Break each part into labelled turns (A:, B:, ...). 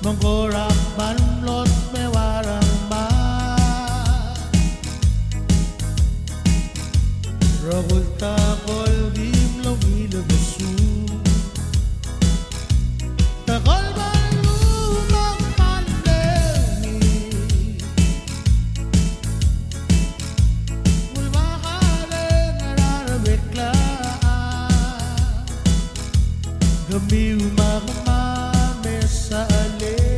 A: Menggorak banlot mewarang ma Rogul takol dim lawil besu Takol balumang pandemi Mulba ka rin nararabiklaan Gamiw makamame sa alin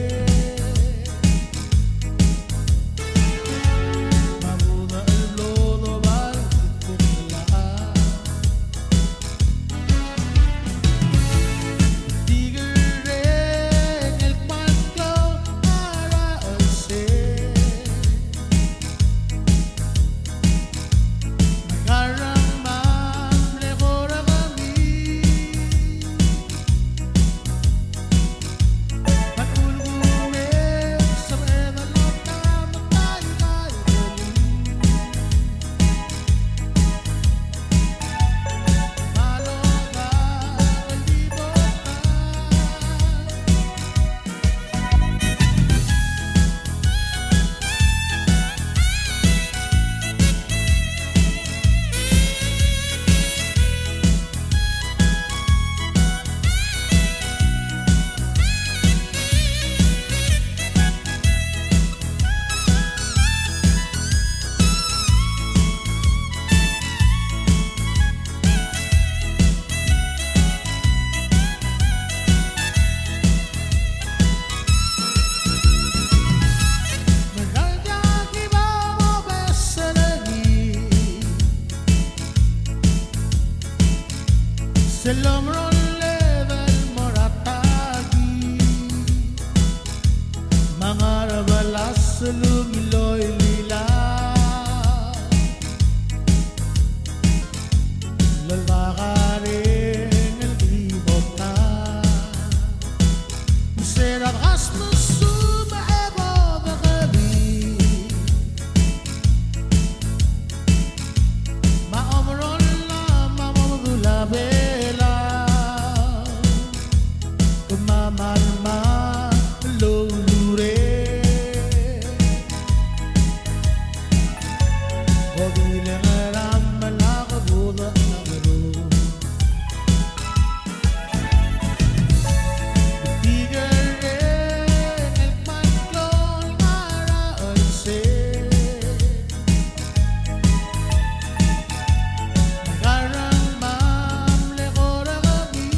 A: Selomron level moratagi Mangarabalas lumiloy lila Lalbakarin el ibota Serap hasmus sumaebo bakabi Maomron la mamamagulabe Malma lulure Wabile ngaram malakabuda nagaro Tigere el pantlon para alse Garang mam legora gabi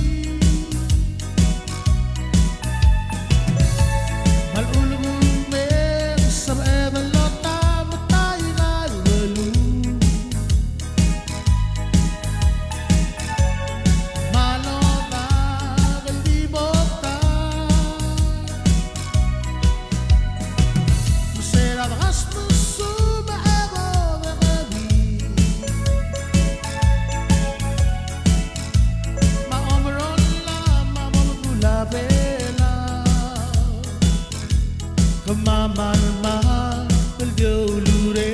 A: Kemaman-mahan berjulure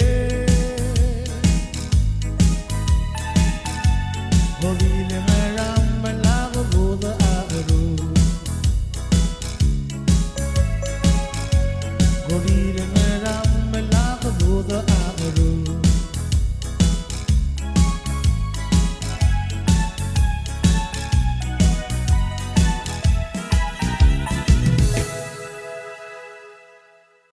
A: Wabile ngaram malakabuda aro Wabile